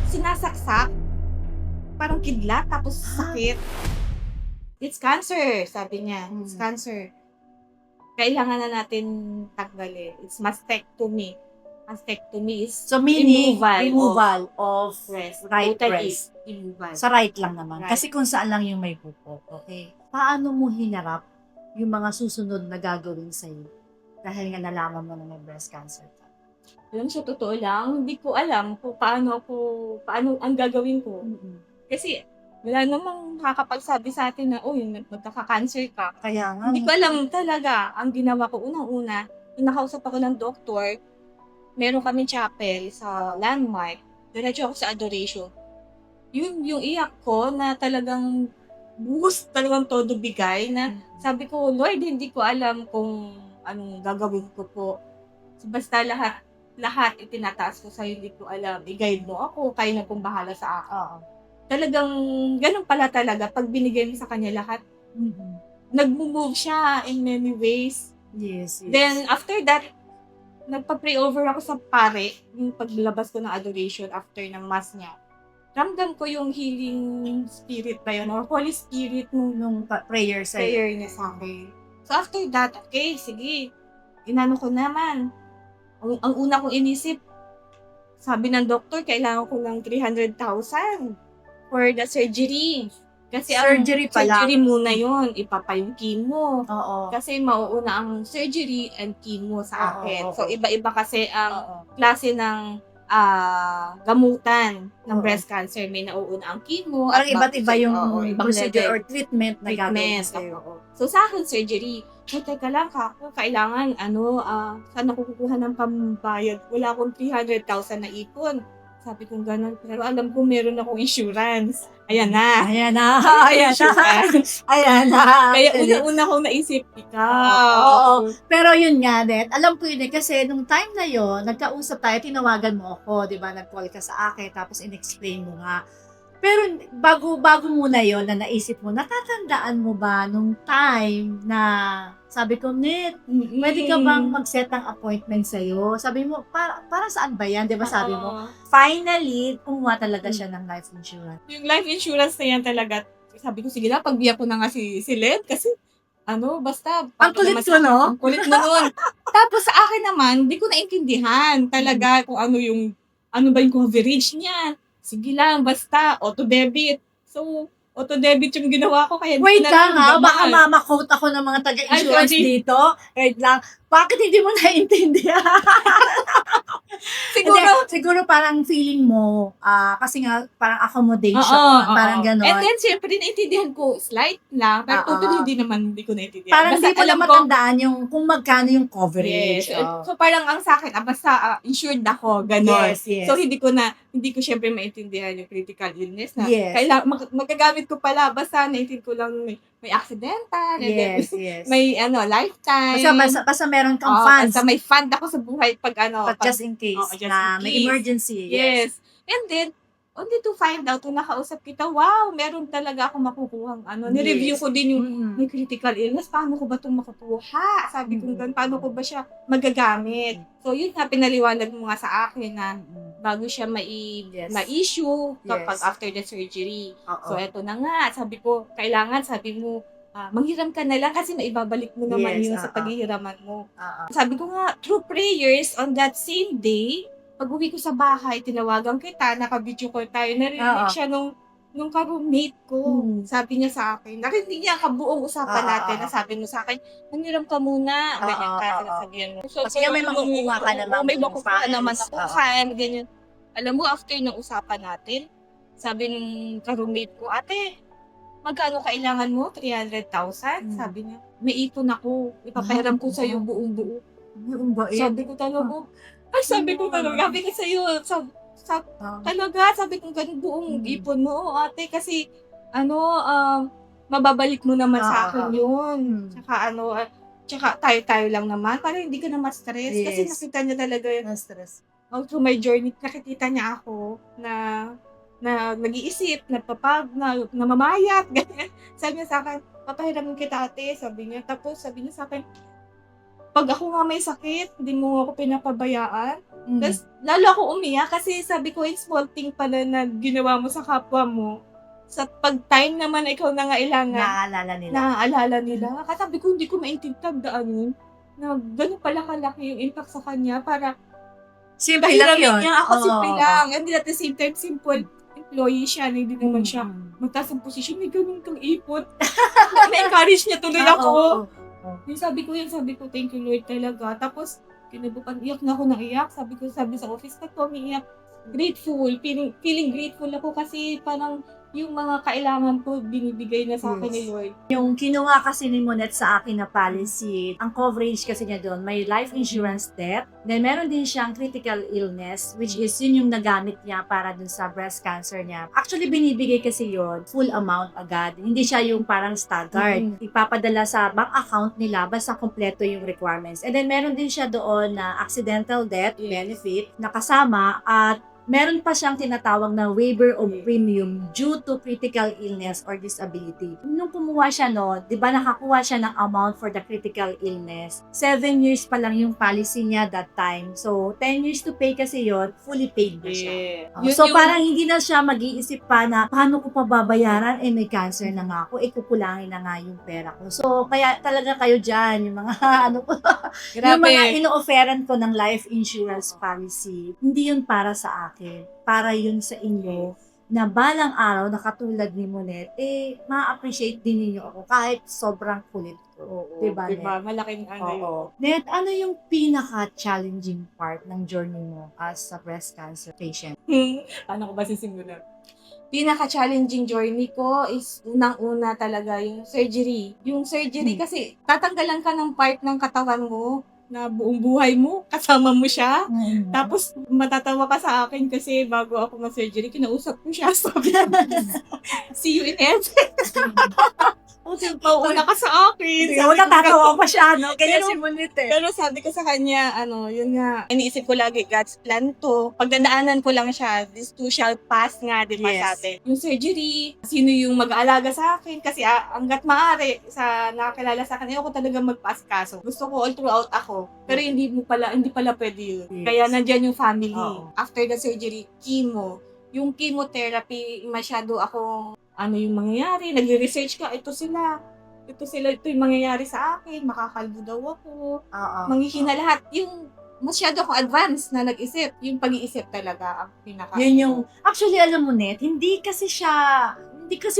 sinasaksak, parang kidlat tapos sakit. It's cancer, sabi niya. It's cancer. Kailangan na natin tanggalin. It's mastectomy. Mastectomy is So meaning, removal of breast. right Totally breast. removal. Sa right lang naman. Right. Kasi kung saan lang yung may buko. Okay. Paano mo hinarap yung mga susunod na gagawin sa'yo? Dahil nga nalaman mo na may breast cancer ka. Alam, sa totoo lang, hindi ko alam kung paano ang gagawin ko. Kasi wala namang makakapagsabi sa atin na, magkaka-cancer ka. Kaya nga. Hindi ko alam talaga. Ang ginawa ko, unang-una, nung nakausap ako ng doktor, meron kaming chapel sa Landmark. Diretso ako sa adoration. Yung iyak ko na talagang buhos, talagang todo bigay na sabi ko, Lord, hindi ko alam kung anong gagawin ko po. So, basta lahat itinataas ko sa'yo, hindi ko alam. I-guide mo ako, kayo na pong bahala sa akin. Oo. Talagang ganun pala talaga. Pag binigay mo sa kanya lahat, nag-move siya in many ways. Yes. Then, after that, nagpa-pray over ako sa pare, yung paglabas ko ng adoration after ng mass niya. Ramdam ko yung healing spirit ba yun, or Holy Spirit nung prayer sa'yo. prayer niya sa akin. So, after that, okay, sige. Inano ko naman. Ang una kong inisip, sabi ng doktor, kailangan ko ng 300,000 for the surgery. Kasi Surgery ang pa lang. surgery muna yun, ipapa yung chemo. Oo. Kasi mauuna ang surgery and chemo sa akin. Oo. So, iba-iba kasi ang Oo. klase ng gamutan ng Oo. breast cancer. May nauuna ang chemo. Parang iba't iba yung ibang procedure level. or treatment na gagawin sa'yo. Oo. So, sa akin, surgery. Teka lang, kailangan, saan ako kukuha ng pambayad? Wala akong 300,000 na ipon. Sabi kong gano'n. Pero alam ko, meron akong insurance. Ayan na. Ayan na. Insurance. Ayan na. Kaya una-una kong naisip, Oo. Pero yun nga, net. Alam ko yun kasi nung time na yun, nagkausap tayo, tinawagan mo ako, di ba? Nag-call ka sa akin, tapos in-explain mo nga. Pero bago muna yon na naisip mo, natatandaan mo ba nung time na sabi ko, Net, pwede ka bang mag-set ng appointment sa'yo? Sabi mo, para saan ba yan? Di ba sabi mo? Finally, kumuha talaga siya ng life insurance. Yung life insurance na yan talaga, sabi ko, sige na, pagbiyak ko na nga si Led, kasi basta. Ang kulit ko, no? Ang kulit mo nun. Tapos sa akin naman, di ko naintindihan talaga kung ano ba yung coverage niya. Sige lang, basta, auto-debit. So, auto-debit yung ginawa ko, kaya Wait lang ha, baka mama. mama-quote ako ng mga taga-insurance Ay, sorry. dito. Wait lang, bakit hindi mo naintindihan? Siguro parang feeling mo, kasi nga parang accommodation, parang gano'n. And then, siyempre, naintindihan ko, slight lang, pero totally hindi ko naintindihan. Parang Basta hindi mo na matandaan yung kung magkano yung coverage. Yes. So, parang ang sa akin, basta insured ako, gano'n. Yes. So, hindi ko syempre maintindihan yung critical illness na Yes. kailangan magagamit ko pala, basta naintindihan ko lang may accidental, and then Yes. may lifetime. Basta meron kang funds. Basta may fund ako sa buhay pag just in case just na in may case. emergency. Yes. And then, only to find out, kung nakausap kita, wow, meron talaga akong makukuhang Ni-review ko din yung may critical illness. Paano ko ba itong makukuha? Sabi ko, paano ko ba siya magagamit? So, yun nga, pinaliwanag mo nga sa akin na bago siya ma-issue kapag after the surgery. So, eto na nga. Sabi ko, sabi mo, manghiram ka na lang kasi maibabalik mo naman yun sa paghihiraman mo. Sabi ko nga, through prayers on that same day, pag-uwi ko sa bahay, tinawagan kita, naka-video call tayo, narinig siya nung ka-roommate ko. Sabi niya sa akin, narinig niya kabuong usapan natin, na sabi mo sa akin, manghiram ka muna, ganyan ka, sabihan mo. So, kasi may makukuha ka naman. May makukuha naman ako, ganyan. Alam mo, after ng usapan natin, sabi nung ka-roommate ko, ate, magkano kailangan mo? 300,000? Sabi niya, may ipon ako, ipapahiram ko sa'yo buong-buo. Sabi ko talaga, sabi ko sa'yo, talaga, sabi ko ganun buong ipon mo, ate, kasi, mababalik mo naman sa akin yun. Tsaka tayo lang naman, para hindi ka na ma-stress. Kasi nakita niya talaga yun. Na-stress. Through my journey, nakikita niya ako na nag-iisip, namamayat, ganyan. Sabi niya sa akin, papahiramin kita, ate, sabi niya. Tapos sabi niya sa akin, pag ako nga may sakit, hindi mo ako pinapabayaan. Tapos, lalo ako umiyak kasi sabi ko, yung small thing pala na ginawa mo sa kapwa mo. Sa pag-time naman na ikaw nangailangan, Naaalala nila. naaalala nila. Kasi sabi ko, hindi ko maintindihan yun. Na gano'n pala kalaki yung impact sa kanya para Simple lang pahiramin yun. niya ako, Oo, simple oo. lang. And then at the same time, simple employee siya, na hindi naman siya Mm. magtaas ang posisyon, may ganun kang ipon. Na-encourage niya tuloy Ah, ako. oo. Yung sabi ko, thank you Lord talaga. Tapos, kinabukan, iyak na ako ng iyak. Sabi sa office na to, umiiyak. Grateful, feeling grateful ako kasi parang yung mga kailangan ko, binibigay na sa akin ni Yes. Lord. Yung kinuha kasi ni Monet sa akin na policy, ang coverage kasi niya doon, may life insurance death, then meron din siyang critical illness, which is yun yung nagamit niya para dun sa breast cancer niya. Actually, binibigay kasi yun, full amount agad. Hindi siya yung parang staggered. Ipapadala sa bank account nila, basta kompleto yung requirements. And then meron din siya doon na accidental death benefit na kasama at meron pa siyang tinatawag na waiver of premium due to critical illness or disability. Nung kumuha siya no, di ba nakakuha siya ng amount for the critical illness. 7 years pa lang yung policy niya that time. So, 10 years to pay kasi yon, fully paid na siya. So, parang hindi na siya mag-iisip pa na paano ko pa babayaran, may cancer na nga ako, kukulangin na nga yung pera ko. So, kaya talaga kayo dyan, yung mga yung mga ino-offeran ko ng life insurance policy, hindi yun para sa akin. Para yun sa inyo na balang araw na katulad ni Monet, ma-appreciate din ninyo ako kahit sobrang kulit ko. Diba, Net? Malaking ano yun. Oo. Net, ano yung pinaka-challenging part ng journey mo as a breast cancer patient? Paano ko ba sisimulan? Pinaka-challenging journey ko is unang-una talaga yung surgery. Yung surgery kasi tatanggalan ka ng part ng katawan mo na buong buhay mo, kasama mo siya. Tapos matatawa ka sa akin kasi bago ako ma-surgery, kinausap ko siya. Sabi ko, see you in heaven. Mauna ka sa akin. Hindi mo natatawa pa siya, no? Kaya Pero- si Monet Pero sabi ko sa kanya, yun nga, iniisip ko lagi, God's plan to. Pagdadaanan ko lang siya, this too shall pass nga, di ba Yes. sabi? Yung surgery, sino yung mag-aalaga sa akin? Kasi hanggat maaari, sa nakakilala sa akin, ayoko talaga magpa-asikaso. Gusto ko all throughout ako. Pero hindi pala pwede yun. Yes. Kaya nandyan yung family. Oo. After the surgery, chemo. Yung chemotherapy, masyado akong, yung mangyayari, nag-research ka, ito yung mangyayari sa akin, makakalbo daw ako, manghihina lahat. Yung masyado ako advanced na nag-isip, yung pag-iisip talaga ang pinaka. Yun yung, actually, alam mo, Net, hindi kasi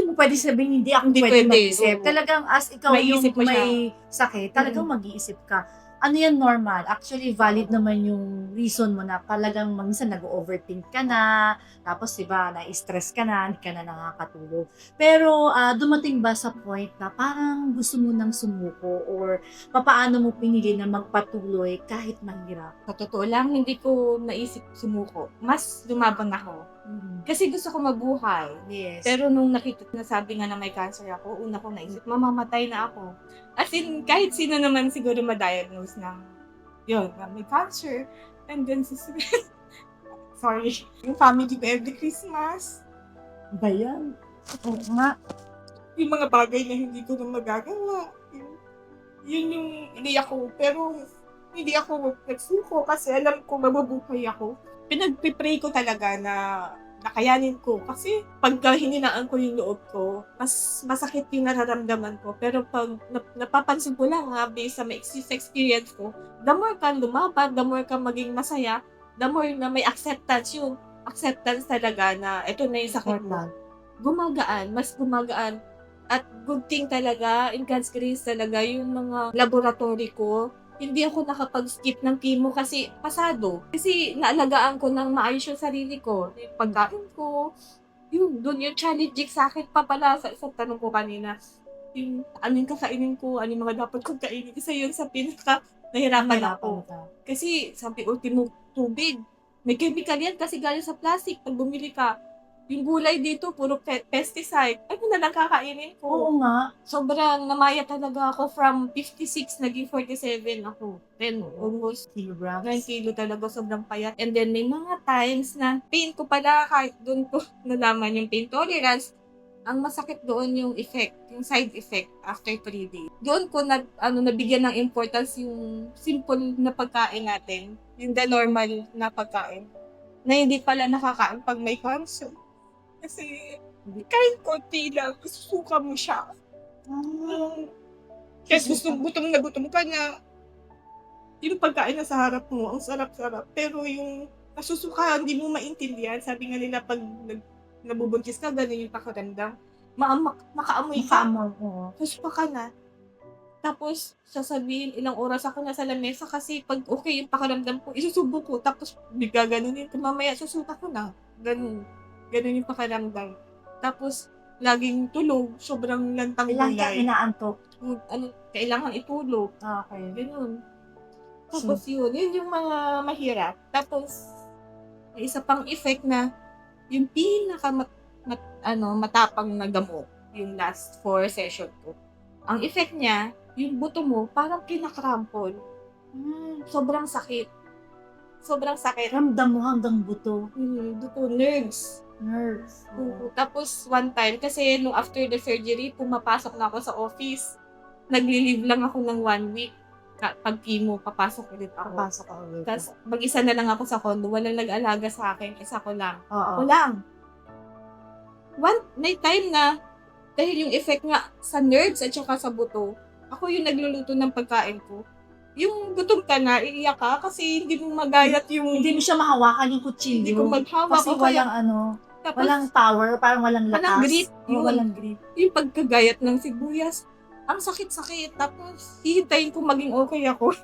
mo pwede sabihin, hindi ako Hindi pwede pwede, mag-isip. oo. Talagang as ikaw May yung isip mo siya. may sakit, talagang mag-iisip ka. Ano yan, normal. Actually, valid naman yung reason mo na talagang minsan nag-overthink ka na, tapos diba, na-stress ka na, hindi ka na nakakatulog. Pero dumating ba sa point na parang gusto mo nang sumuko or papaano mo pinili na magpatuloy kahit mahirap? Sa totoo lang, hindi ko naisip sumuko. Mas lumabang ako. Kasi gusto ko mabuhay. Yes. Pero nung nakita na sabi nga na may cancer ako, una ko naisip, mamamatay na ako. As in, kahit sino naman siguro ma-diagnose ng, na may cancer. And then, sorry, yung family ko every Christmas. Ba yan? Oo nga. Yung mga bagay na hindi ko na magagawa. Yun yung iniyak ko. Pero, hindi ako nagsuko kasi alam ko mabubuhay ako. Pinagpipray ko talaga na nakayanin ko. Kasi pagka hininaan ko yung loob ko, mas masakit yung nararamdaman ko. Pero pag napapansin ko lang based sa experience ko, the more ka lumaban, the more ka maging masaya, the more na may acceptance. Yung acceptance talaga na ito na yung sakit mo. Gumagaan, mas gumagaan. At good thing talaga, in God's grace talaga, yung mga laboratory ko, hindi ako nakapag-skip ng chemo kasi pasado. Kasi naalagaan ko ng maayos yung sarili ko. Yung pagkain ko, doon yung challenging sa akin pa pala sa tanong ko kanina. Yung anong kakainin ko, anong mga dapat kong kainin. Kasi yun sa pinaka nahirapan ako. Kasi sabi, ultimo tubig. May chemical yan kasi galing sa plastic. Pag bumili ka, yung gulay dito, puro pesticide. Ay, na lang kakainin ko. Oo nga. Sobrang namaya talaga ako from 56, naging 47 ako. Then, almost 9 kilo talaga, sobrang payat. And then, may mga times na pain ko pala, kahit doon ko nalaman yung pain tolerance. ang masakit doon yung effect, yung side effect after 3 days. Doon ko nabigyan ng importance yung simple na pagkain natin, yung the normal na pagkain, na hindi pala nakakain pag may cancer. Kasi kahit konti lang, susuka mo siya. Kasi gutom na gutom ka na. Yung pagkain na sa harap mo, ang sarap-sarap. Pero yung nasusuka, hindi mo maintindihan. Sabi nga nila, pag nabubuntis ka, ganun yung pakiramdam. Makaamoy ka. Susuka ka na. Tapos, sasabihin, ilang oras ako nasa lamesa kasi pag okay yung pakiramdam ko, isusubo ko. Tapos, bigla ganun yun. Mamaya, susuka ko na. Ganun yung pakiramdam. Tapos, laging tulog. Sobrang lantang Ilang ka gulay. inaantok. Kailangan itulog. Okay. Ganun. Tapos yun yung mga mahirap. Tapos, may isa pang effect na yung matapang na gamot, yung last 4 session ko. Ang effect niya, yung buto mo, parang kinakrampol. Sobrang sakit. Ramdam mo hanggang buto. Buto, nerves. Tapos, one time, kasi nung after the surgery, pumapasok na ako sa office. Nagli-leave lang ako ng 1 week. Pag chemo, papasok ulit ako. Tapos, mag-isa na lang ako sa condo. Walang nag-alaga sa akin. Isa ko lang. Ako lang. May time na, dahil yung effect nga sa nerves at saka sa buto, ako yung nagluluto ng pagkain ko. Yung gutom ka na, iiyak ka kasi hindi mo magayat yung... Hindi mo siya mahawakan yung kutsilyo. Hindi ko maghawak. Kasi tapos, walang power, parang walang lakas. Walang grip. Walang grip. Yung pagkagayat ng sibuyas, ang sakit-sakit. Tapos, hihintayin ko maging okay ako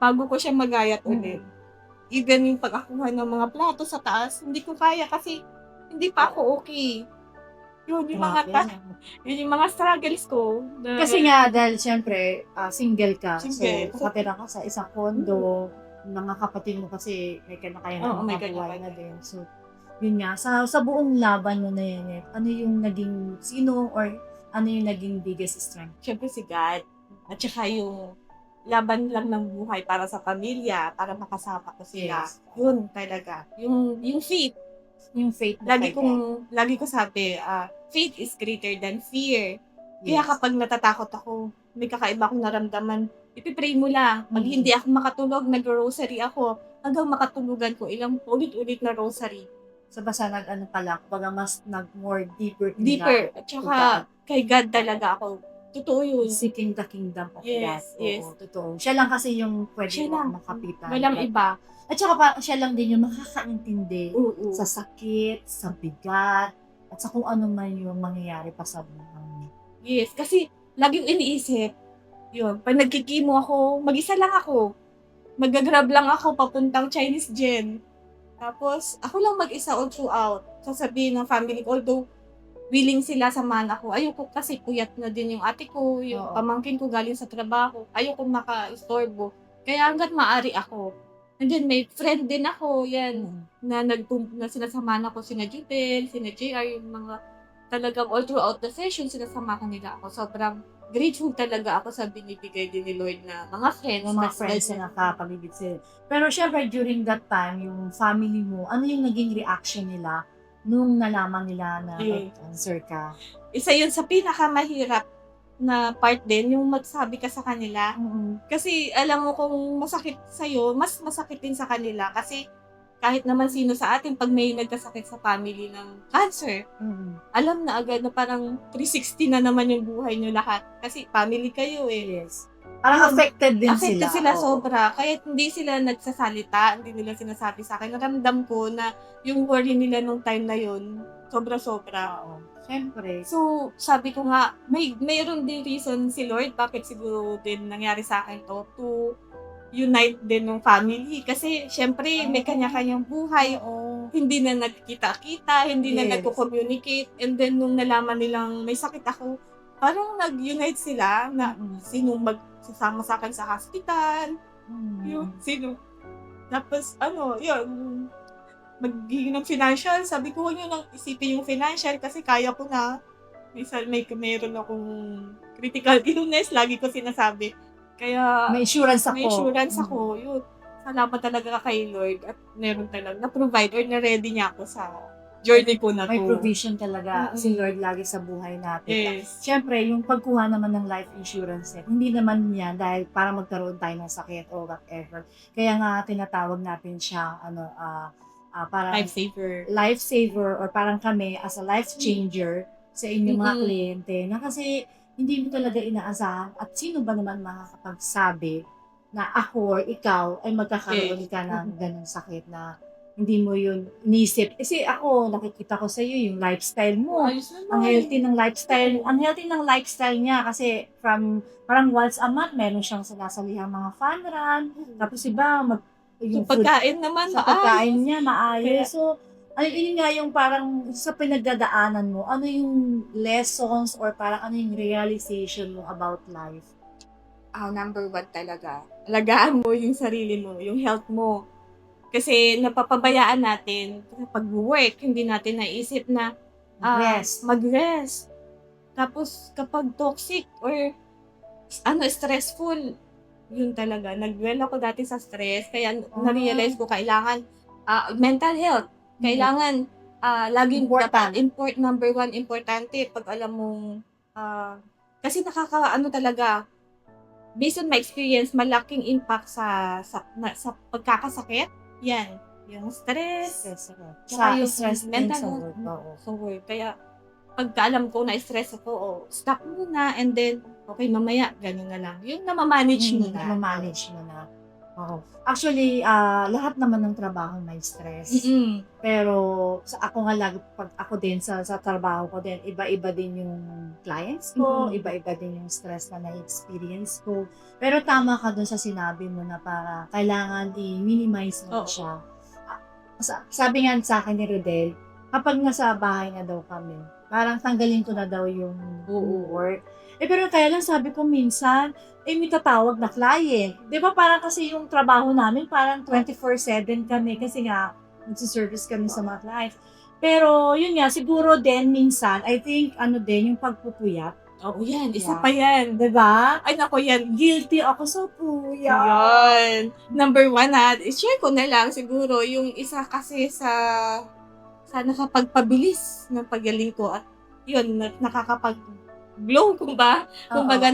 bago ko siya magayat ulit. Even yung pag-akuha ng mga plato sa taas, hindi ko kaya kasi hindi pa ako okay. Yun yung mga struggles ko. Kasi nga, dahil siyempre, single ka. Single. So, nakatira ka sa isang kondo, mga kapatid mo kasi may kanya-kaya na buhay na din. So, yun nga, sa buong laban mo na yun, ano yung naging, ano yung naging biggest strength? Siyempre si God. At saka yung laban lang ng buhay para sa pamilya, para makasama ko sila. Yes. Yun talaga. Yung faith. Yung faith. Lagi ko sabi, faith is greater than fear. Kaya kapag natatakot ako, may kakaiba akong naramdaman, ipipray mo lang. Pag hindi ako makatulog, nag-rosary ako. Hanggang makatulugan ko, ilang ulit-ulit na rosary. So, basta mas more deeper. At saka, kay God talaga ako. Totoo yun. Seeking the kingdom of God. Yes. Oo, totoo. Siya lang kasi yung pwede makapitan. Walang iba. At saka siya lang din yung makakaintindi sa sakit, sa bigat, at sa kung ano man yung mangyayari pa sa buhay. Yes, kasi laging iniisip, yun, pag nagkikimo ako, mag-isa lang ako. Mag-grab lang ako papuntang Chinese Gen. Tapos, ako lang mag-isa all throughout. Sasabihin ng family ko, although willing sila samahan ako. Ayoko kasi puyat na din yung ate ko, yung pamangkin ko galing sa trabaho. Ayoko maka-istorbo. Kaya hanggat maaari ako. And then may friend din ako, yan, na sinasamahan ako, sina Jubel, sina JR, yung mga talagang all throughout the session, sinasamahan nila ako. Sobrang grateful talaga ako sa binibigay din ni Lord na mga friends. Mga friends na nakapagibig sila. Pero syempre, during that time, yung family mo, ano yung naging reaction nila nung nalaman nila na cancer ka? Isa yun sa pinakamahirap na part din, yung magsabi ka sa kanila. Kasi alam mo kung masakit sa'yo, mas masakit din sa kanila. Kasi kahit naman sino sa atin, pag may nagkasakit sa family ng cancer, alam na agad na parang 360 na naman yung buhay nyo lahat. Kasi family kayo eh. Yes. Parang affected din affected sila sobra. Kaya hindi sila nagsasalita, hindi nila sinasabi sa akin. Naramdam ko na yung worry nila nung time na yun, sobra-sobra. Siyempre. So, sabi ko nga, mayroon din reason si Lord bakit siguro din nangyari sa akin to unite din ng family. Kasi, syempre, may kanya-kanyang buhay. Hindi na nagkita-kita, hindi na nagko-communicate. And then, nung nalaman nilang may sakit ako, parang nag-unite sila na sino magsasama sa akin sa hospital. Sino. Tapos, yun, magiging ng financial. Sabi ko, huwag nyo nang isipin yung financial kasi kaya ko na. Mayroon akong critical illness, lagi ko sinasabi. Kaya, may insurance ako. May insurance ako. Yun. Salamat talaga kay Lord at meron talaga na-provide or na-ready niya ako sa journey ko na May to. provision talaga si Lord lagi sa buhay natin. Yes. Siyempre, yung pagkuha naman ng life insurance, hindi naman yan dahil para magkaroon tayo ng sakit o whatever. Kaya nga tinatawag natin siya parang Life saver. life saver or parang kami as a life changer sa inyong mga kliyente na kasi hindi mo talaga inaasahan at sino ba naman makakapagsabi na ako or ikaw ay magkakaroon ka ng ganung sakit na hindi mo yun inisip. Kasi ako, nakikita ko sa iyo yung lifestyle mo. Ang healthy ng lifestyle niya kasi from parang once a month meron siyang sinasalihang mga fun run. Tapos iba Yung pagkain naman, sa pagkain niya maayos. So, yun nga yung parang sa pinagdadaanan mo, ano yung lessons or parang ano yung realization mo about life? Number 1 talaga. Alagaan mo yung sarili mo, yung health mo. Kasi napapabayaan natin kapag work, hindi natin naisip na mag-rest. Tapos kapag toxic or stressful, yun talaga. Nag-dwell ako dati sa stress, kaya na-realize ko kailangan mental health. Kailangan laging number 1 importante pag alam mong kasi talaga based on my experience, malaking impact sa pagkakasakit. Yan, yung stress. Sa yung stress mental health. So, kaya pagkaalam ko na stress ako, stop muna and then okay, mamaya, gano'n na lang. Yung namamanage mo na. Namamanage mo na. Oo. Actually, lahat naman ng trabaho may stress. Pero ako nga lagi, pag ako din sa trabaho ko din, iba-iba din yung clients ko, iba-iba din yung stress na na-experience ko. Pero tama ka dun sa sinabi mo na para kailangan i-minimize mo siya. Sabi nga sa akin ni Rodel, kapag nasa bahay na daw kami, parang tanggalin ko na daw yung work. Pero kaya lang sabi ko minsan, may tatawag na client. Di ba parang kasi yung trabaho namin, parang 24/7 kami kasi nga, nagsiservice kami sa mga clients. Pero yun nga, siguro din minsan, I think yung pagpupuyat. Yan. Isa pa yan. Diba? Ay, nako yan. Guilty ako sa puyat. Yan. Number 1 i-share ko na lang siguro yung isa kasi sa nakapagpabilis ng pagaling ko at yun, nakakapag-glow kumbaga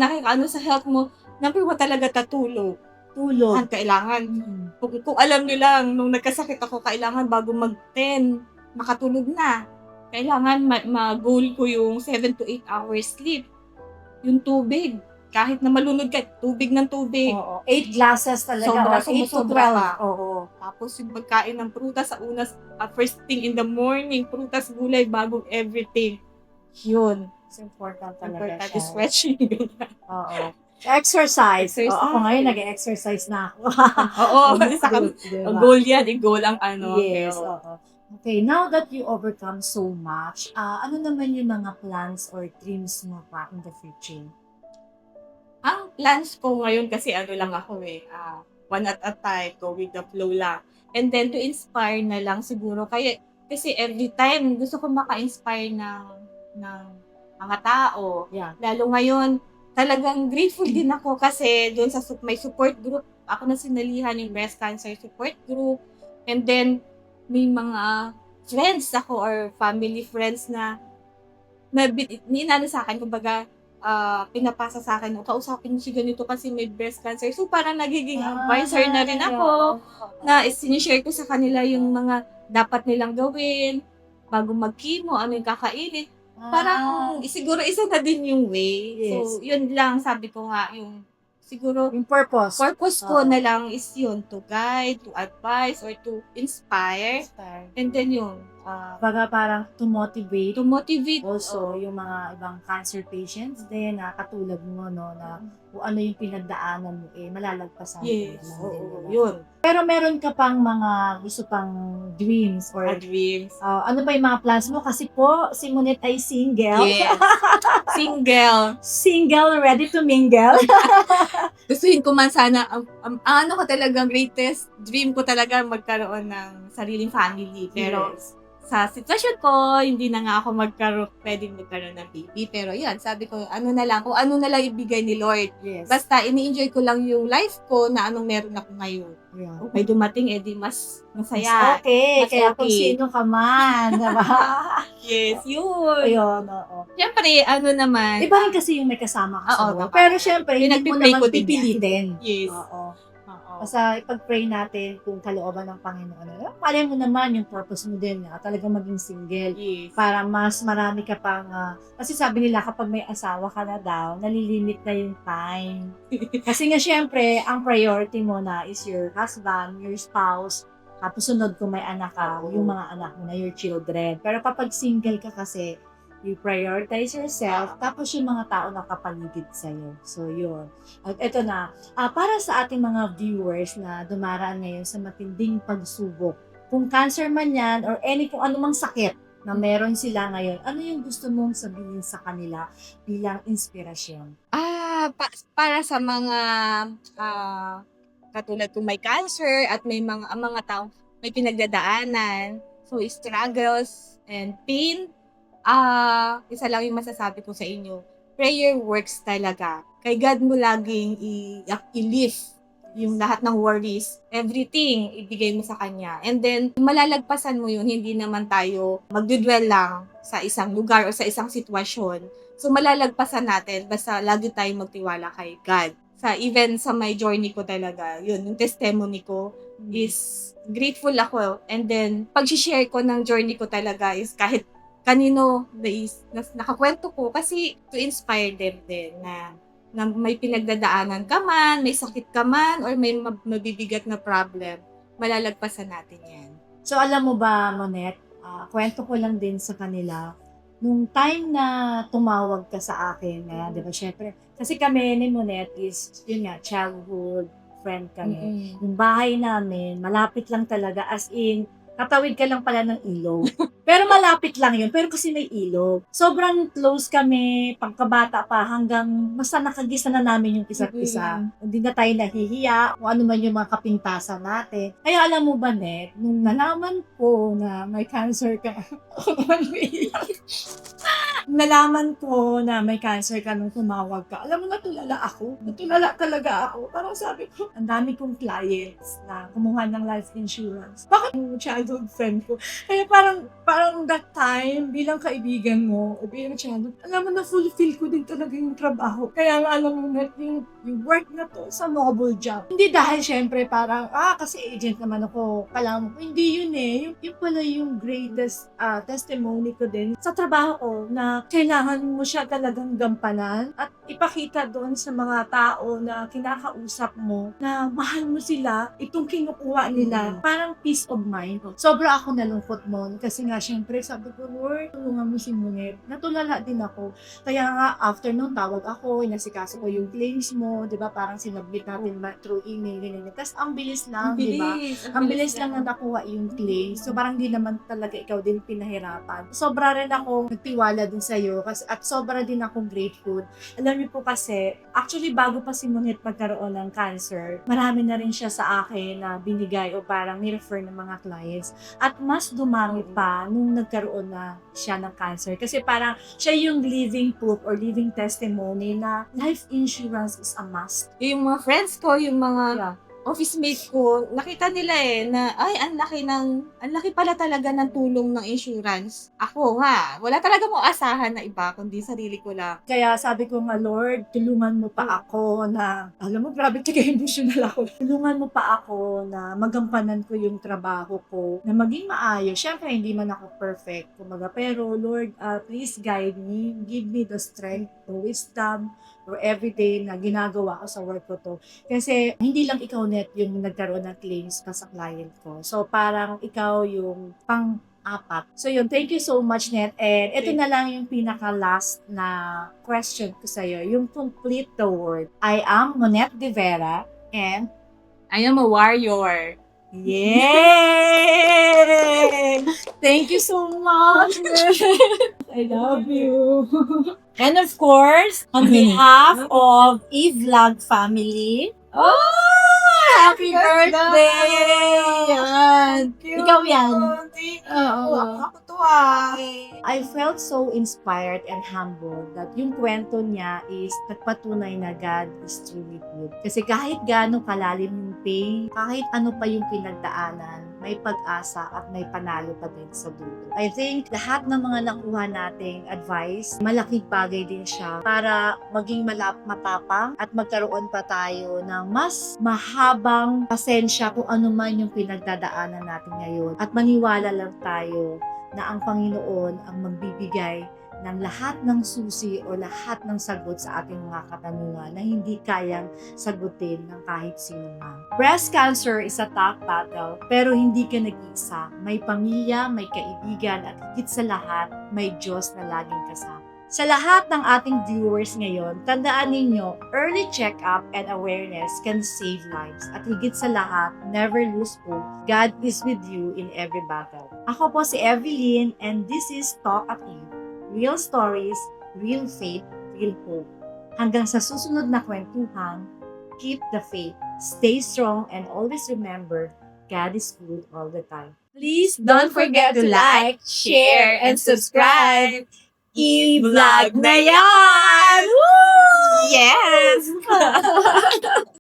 nakakaano sa health mo. Number 1 talaga tulog. Ang kailangan. Kung alam nyo lang, nung nagkasakit ako, kailangan bago mag-10, makatulog na. Kailangan ma-goal ko yung 7 to 8 hours sleep. Yung tubig. Kahit na malunod ka, tubig ng tubig. 8 glasses talaga. Or 8 to 12. Tapos yung pagkain ng prutas sa first thing in the morning, prutas, gulay, bagong everything. Yun. It's important talaga siya. Stretching. Exercise. Ako ngayon, nag-exercise na ako. Goal yan. I-goal ang Yes, Okay, now that you overcome so much, ano naman yung mga plans or dreams mo pa in the future? Ang plans ko ngayon kasi lang ako one at a time, go with the flow lang. And then to inspire na lang siguro. Kasi every time gusto ko maka-inspire ng mga tao. Yeah. Lalo ngayon, talagang grateful din ako kasi doon sa may support group, ako na sinalihan yung breast cancer support group. And then, may mga friends ako or family friends na ninano sa akin, kumbaga, pinapasa sa akin, kausapin si ganito kasi may breast cancer. So, parang nagiging advisor na rin ako na sinishare ko sa kanila yung mga dapat nilang gawin bago mag-chemo, ano yung kakainin. Parang siguro isa na din yung way. Yes. So, yun lang, sabi ko nga, siguro, yung purpose ko na lang is yun, to guide, to advise, or to inspire. And then baga parang to motivate also also yung mga ibang cancer patients din na katulad mo, no, na kung ano yung pinagdaanan mo, malalagpasan. Yes, yun. Pero meron ka pang mga gusto pang dreams or dreams. Ano ba yung mga plans mo? Kasi po, si Monette ay single. Yes. Single, ready to mingle. Gustuhin ko man sana, talagang greatest dream ko talaga magkaroon ng sariling family. Pero sa sitwasyon ko, hindi na nga ako pwedeng magkaroon ng baby. Pero yan, sabi ko, ano na lang, kung ano na lang ibigay ni Lord. Yes. Basta, ini-enjoy ko lang yung life ko na anong meron ako ngayon. Yeah. Kung may dumating, edi mas Mas masaya. okay. Mas Kaya kung okay. sino ka man, diba? Yes, yun. Ayun, oo. Siyempre, ano naman. Iba rin kasi yung may kasama ka sa Oo, work. tama. Pero syempre, hindi mo Pinagpipray naman ko din yan. pipilitin. Yes. Oo. Oo. Basta ipag-pray natin kung kalooban ng Panginoon. Malay mo naman yung purpose mo din na talagang maging single. Yes. Para mas marami ka pang, kasi sabi nila kapag may asawa ka na daw, nalilimit na yung time. Kasi nga syempre, ang priority mo na is your husband, your spouse, tapos sunod kung may anak ka, yung mga anak mo na, your children. Pero kapag single ka kasi, you prioritize yourself, tapos yung mga tao na kapaligid sa'yo. So, yun. At eto na, para sa ating mga viewers na dumaraan ngayon sa matinding pagsubok, kung cancer man yan, or kung anumang sakit na meron sila ngayon, ano yung gusto mong sabihin sa kanila bilang inspirasyon? Para sa mga katulad kung may cancer at may mga tao may pinagdadaanan, so struggles and pain, isa lang yung masasabi ko sa inyo. Prayer works talaga. Kay God mo laging i-lift yung lahat ng worries, everything, ibigay mo sa Kanya. And then, malalagpasan mo yun, hindi naman tayo magdudwell lang sa isang lugar o sa isang sitwasyon. So, malalagpasan natin, basta lagi tayong magtiwala kay God. Even sa my journey ko talaga, yun, yung testimony ko is grateful ako. And then, pag-share ko ng journey ko talaga is kahit kanino nakakwento ko kasi to inspire them din na may pinagdadaanan ka man, may sakit ka man, or may mabibigat na problem, malalagpasan natin yan. So, alam mo ba, Monette, kwento ko lang din sa kanila, nung time na tumawag ka sa akin, di ba, syempre, kasi kami ni Monette is, yun nga, childhood friend kami. Yung bahay namin, malapit lang talaga, as in, katawid ka lang pala ng ilog. Pero malapit lang yun. Pero kasi may ilog. Sobrang close kami, pagkabata pa, hanggang basta nakagisa na namin yung isa't isa. Hindi na tayo nahihiya, kung ano man yung mga kapintasan natin. Kaya alam mo ba, Net, nung nalaman ko na may cancer ka, ako naman umiiyak. Nalaman ko na may cancer ka nung tumawag ka. Alam mo, natulala ako. Natulala talaga ako. Parang sabi ko, ang dami kong clients na kumuha ng life insurance. Bakit yung childhood friend ko? Kaya parang that time, bilang kaibigan mo, o bilang childhood, alam mo, na-fulfill ko din talaga yung trabaho. Kaya nga, alam mo, yung work na to sa mobile job. Hindi dahil syempre parang, kasi agent naman ako. Kailangan mo, hindi yun eh. Yung pala yung greatest testimony ko din sa trabaho ko na kailangan mo siya talagang gampanan at ipakita doon sa mga tao na kinakausap mo na mahal mo sila, itong kinukuha nila, parang peace of mind. Sobra ako nalungkot noon kasi nga syempre sabi ko, Lord, tulungan mo si Monette. Natulala din ako. Kaya nga after nung tawag ako, inasikaso ko yung claims mo, di ba? Parang sinabit natin through email, ganyan. Tapos ang bilis lang, di ba? Ang bilis lang na nakuha yung claims. So parang di naman talaga ikaw din pinahirapan. Sobra rin ako nagtiwala din sa'yo at sobra din akong grateful. Alam niyo po kasi, actually bago pa si Monette magkaroon ng cancer, marami na rin siya sa akin na binigay o parang ni-refer ng mga clients. At mas dumami pa nung nagkaroon na siya ng cancer. Kasi parang siya yung living proof or living testimony na life insurance is a must. Yung mga friends ko, yung mga office mate ko, nakita nila na ang laki pala talaga ng tulong ng insurance. Ako nga, wala talaga mo asahan na iba, kundi sarili ko lang. Kaya sabi ko nga, Lord, tulungan mo pa ako na, alam mo, grabe emotional ako. Tulungan mo pa ako na magampanan ko yung trabaho ko, na maging maayos. Siyempre, hindi man ako perfect, kumaga. Pero, Lord, please guide me, give me the strength, the wisdom, or everyday na ginagawa ko sa work ko to. Kasi hindi lang ikaw, Net, yung nagkaroon ng claims pa sa client ko. So parang ikaw yung pang-apat. So yun, thank you so much, Net. And ito na lang yung pinaka-last na question ko sa'yo. Yung complete the word. I am Monette De Vera and I am a warrior. Yay! Thank you so much. I love you. And of course, on behalf of E-Vlog family, Happy birthday! Yan. Ikaw yan. Oo. Ako to ah. I felt so inspired and humbled that yung kwento niya is nagpatunay na God is truly good. Kasi kahit gaano kalalim yung pain, kahit ano pa yung pinagdaanan, may pag-asa at may panalo pa din sa dulo. I think lahat ng mga nakuha nating advice, malaking bagay din siya para maging matapang at magkaroon pa tayo ng mas mahabang pasensya kung ano man yung pinagdadaanan natin ngayon. At maniwala lang tayo na ang Panginoon ang magbibigay ng lahat ng susi o lahat ng sagot sa ating mga katanungan na hindi kayang sagutin ng kahit sino man. Breast cancer is a tough battle, pero hindi ka nag-iisa. May pamilya, may kaibigan, at higit sa lahat, may Diyos na laging kasama. Sa lahat ng ating viewers ngayon, tandaan ninyo, early check-up and awareness can save lives. At higit sa lahat, never lose hope. God is with you in every battle. Ako po si Evelyn, and this is Talk at You. Real stories, real faith, real hope. Hanggang sa susunod na kwentuhan, keep the faith, stay strong, and always remember, God is good all the time. Please Don't forget to like, share, and subscribe. I-vlog na yan! Woo! Yes!